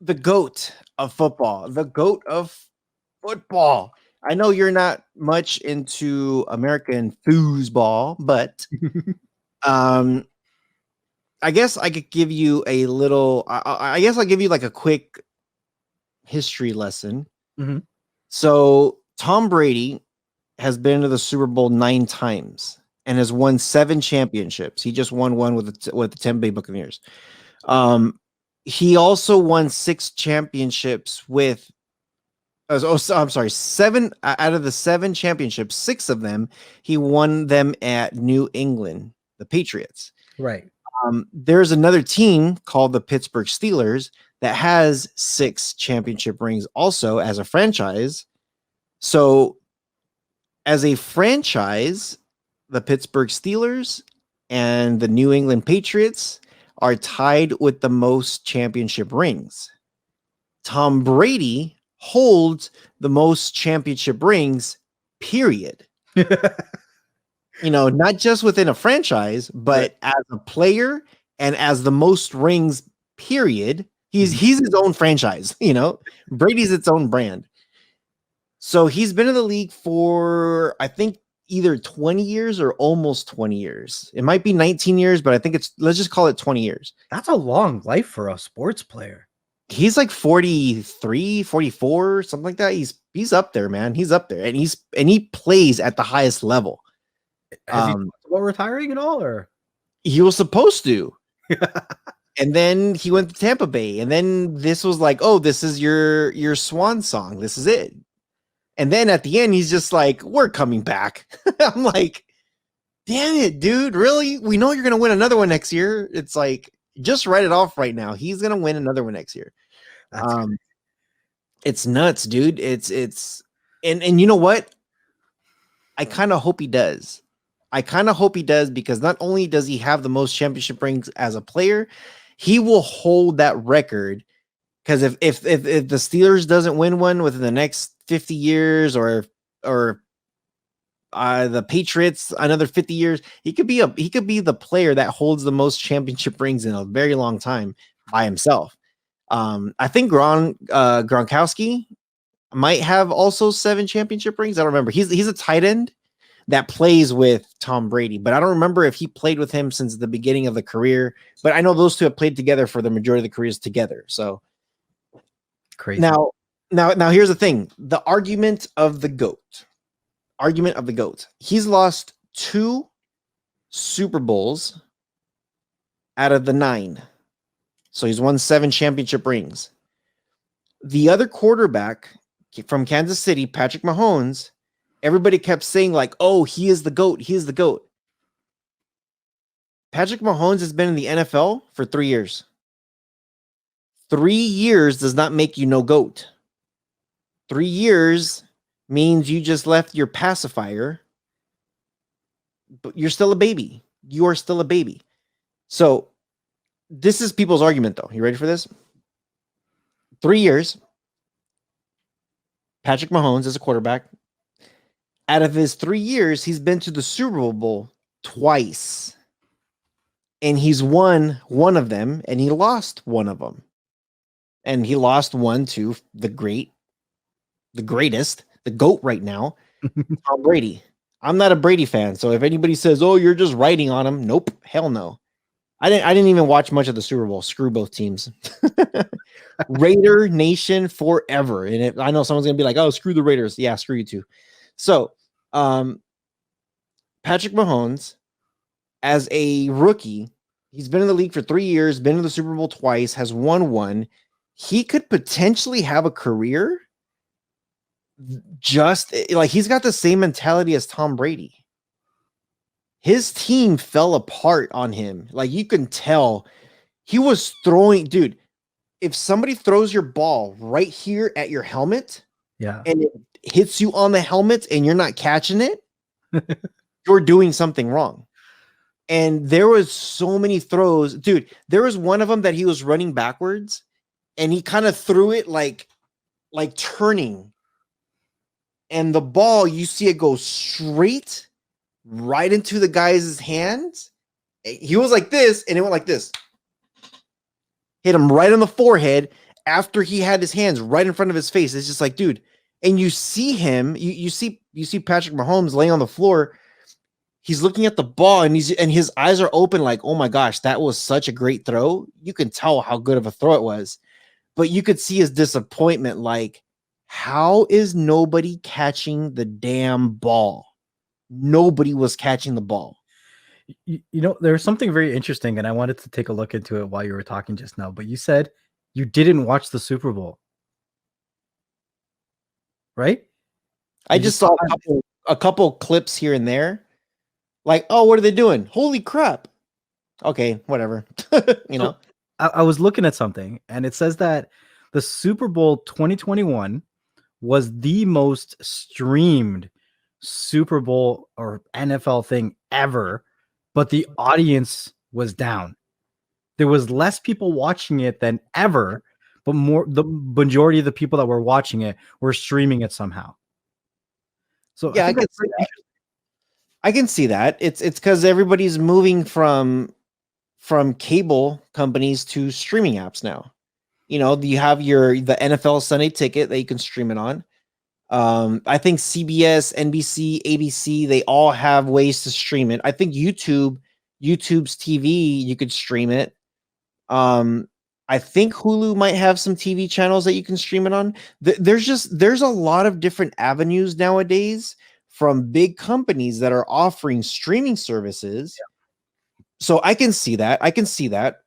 the GOAT of football, the GOAT of football. I know you're not much into American foosball, but um, I guess I could give you a little. I guess I'll give you like a quick history lesson. Mhm. So Tom Brady has been to the Super Bowl 9 times and has won 7 championships. He just won one with the Tampa Bay Buccaneers. He also won 6 championships with. I'm sorry, 7 out of the 7 championships, 6 of them he won them at New England, the Patriots. Right. There's another team called the Pittsburgh Steelers that has 6 championship rings also as a franchise. So, as a franchise, the Pittsburgh Steelers and the New England Patriots are tied with the most championship rings. Tom Brady holds the most championship rings, period. Not just within a franchise, but as a player and as the most rings, period. He's his own franchise, Brady's its own brand. So he's been in the league for, I think, either 20 years or almost 20 years. It might be 19 years, but I think let's just call it 20 years. That's a long life for a sports player. He's like 43, 44, something like that. He's up there, man. He's up there. And he plays at the highest level. Has he talked about retiring at all, or he was supposed to? And then he went to Tampa Bay, and then this was like, oh, this is your swan song. This is it. And then at the end, he's just like, we're coming back. I'm like, damn it, dude. Really? We know you're going to win another one next year. It's like, just write it off right now. He's going to win another one next year. It's nuts, dude. And you know what? I kind of hope he does. Because not only does he have the most championship rings as a player, he will hold that record. Because if the Steelers doesn't win one within the next 50 years, or the Patriots another 50 years, he could be the player that holds the most championship rings in a very long time by himself. I think Gronkowski might have also 7 championship rings. I don't remember. He's a tight end that plays with Tom Brady, but I don't remember if he played with him since the beginning of the career. But I know those two have played together for the majority of the careers together. So crazy. Now here's the thing. The argument of the GOAT. He's lost 2 Super Bowls out of the 9. So he's won 7 championship rings. The other quarterback from Kansas City, Patrick Mahomes, everybody kept saying like, oh, he is the GOAT. He is the GOAT. Patrick Mahomes has been in the NFL for 3 years. 3 years does not make you no GOAT. 3 years means you just left your pacifier, but you're still a baby. You are still a baby. So this is people's argument, though. You ready for this? 3 years, Patrick Mahomes is a quarterback. Out of his 3 years, he's been to the Super Bowl twice. And he's won one of them, and he lost one of them. And he lost one to the greatest, the GOAT right now, Tom Brady. I'm not a Brady fan, so if anybody says, "Oh, you're just writing on him," nope, hell no. I didn't even watch much of the Super Bowl. Screw both teams. Raider Nation forever. And I know someone's gonna be like, "Oh, screw the Raiders." Yeah, screw you too. So, Patrick Mahomes, as a rookie, he's been in the league for 3 years, been to the Super Bowl twice, has won one. He could potentially have a career. Just like he's got the same mentality as Tom Brady. His team fell apart on him. Like you can tell he was throwing, dude. If somebody throws your ball right here at your helmet, yeah, and it hits you on the helmet and you're not catching it, you're doing something wrong. And there was so many throws, dude. There was one of them that he was running backwards and he kind of threw it like turning. And the ball, you see it go straight right into the guy's hands. He was like this, and it went like this. Hit him right on the forehead after he had his hands right in front of his face. It's just like, dude, and you see him, you see Patrick Mahomes laying on the floor. He's looking at the ball and his eyes are open like, oh my gosh, that was such a great throw. You can tell how good of a throw it was, but you could see his disappointment. Like, how is nobody catching the damn ball? Nobody was catching the ball. You know, there's something very interesting, and I wanted to take a look into it while you were talking just now, but you said you didn't watch the Super Bowl, right? I just saw a couple clips here and there. Like, oh, what are they doing? Holy crap. Okay, whatever. You know, I was looking at something, and it says that the Super Bowl 2021 was the most streamed Super Bowl or NFL thing ever, but the audience was down. There was less people watching it than ever, but the majority of the people that were watching it were streaming it somehow. So yeah, I can see that. It's because everybody's moving from cable companies to streaming apps now. You know, you have the NFL Sunday Ticket that you can stream it on. I think CBS, NBC, ABC, they all have ways to stream it. I think YouTube's TV, you could stream it. I think Hulu might have some TV channels that you can stream it on. There's a lot of different avenues nowadays from big companies that are offering streaming services. Yeah. So I can see that.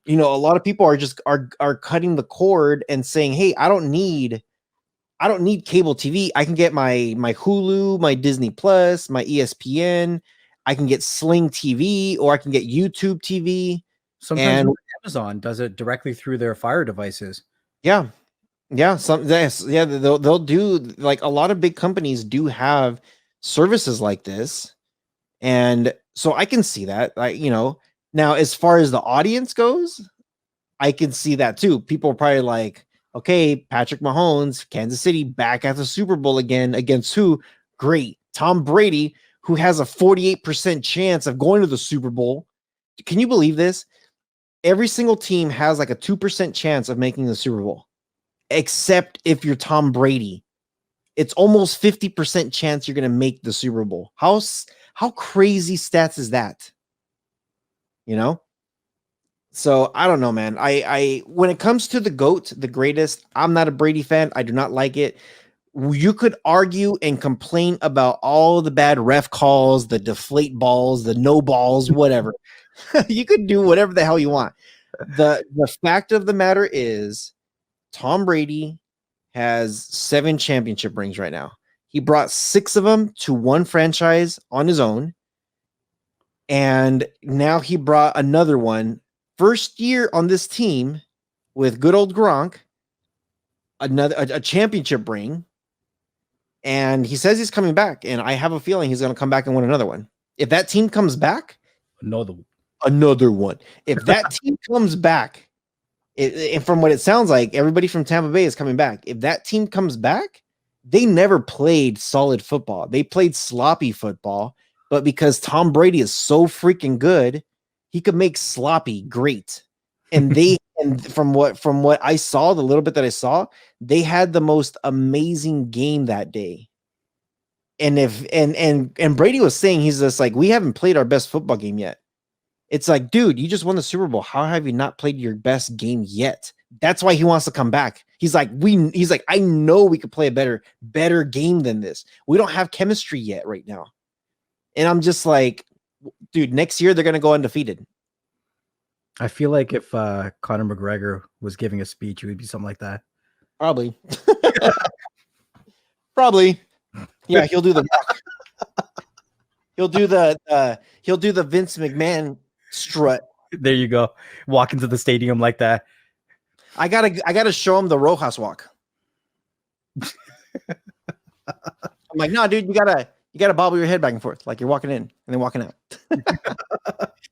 You know, a lot of people are cutting the cord and saying, "Hey, I don't need cable TV. I can get my Hulu, my Disney Plus, my ESPN. I can get Sling TV, or I can get YouTube TV." Sometimes Amazon does it directly through their Fire devices. Yeah. They'll do, like, a lot of big companies do have services like this. And so I can see that. You know, now as far as the audience goes, I can see that too. People are probably like, okay, Patrick Mahomes, Kansas City, back at the Super Bowl again against who? Great. Tom Brady, who has a 48% chance of going to the Super Bowl. Can you believe this? Every single team has like a 2% chance of making the Super Bowl, except if you're Tom Brady. It's almost 50% chance you're going to make the Super Bowl. How crazy stats is that? You know? So I don't know, man. I when it comes to the GOAT, the greatest, I'm not a Brady fan. I do not like it. You could argue and complain about all the bad ref calls, the deflate balls, the no balls, whatever. You could do whatever the hell you want. The fact of the matter is, Tom Brady has 7 championship rings right now. He brought 6 of them to one franchise on his own. And now he brought another one. First year on this team with good old Gronk, a championship ring. And he says he's coming back. And I have a feeling he's going to come back and win another one. If that team comes back, another one. If that team comes back, and from what it sounds like, everybody from Tampa Bay is coming back. If that team comes back, they never played solid football. They played sloppy football, but because Tom Brady is so freaking good, he could make sloppy great. And from what I saw, the little bit that I saw, they had the most amazing game that day. And Brady was saying, he's just like, we haven't played our best football game yet. It's like, dude, you just won the Super Bowl. How have you not played your best game yet? That's why he wants to come back. He's like, I know we could play a better game than this. We don't have chemistry yet right now. And I'm just like, dude, next year they're going to go undefeated. I feel like if Conor McGregor was giving a speech, it would be something like that. Probably. Probably. Yeah, he'll do the he'll do the Vince McMahon strut. There you go. Walk into the stadium like that. I gotta show him the rohas walk. I'm like, no, dude, you gotta bobble your head back and forth like you're walking in and then walking out.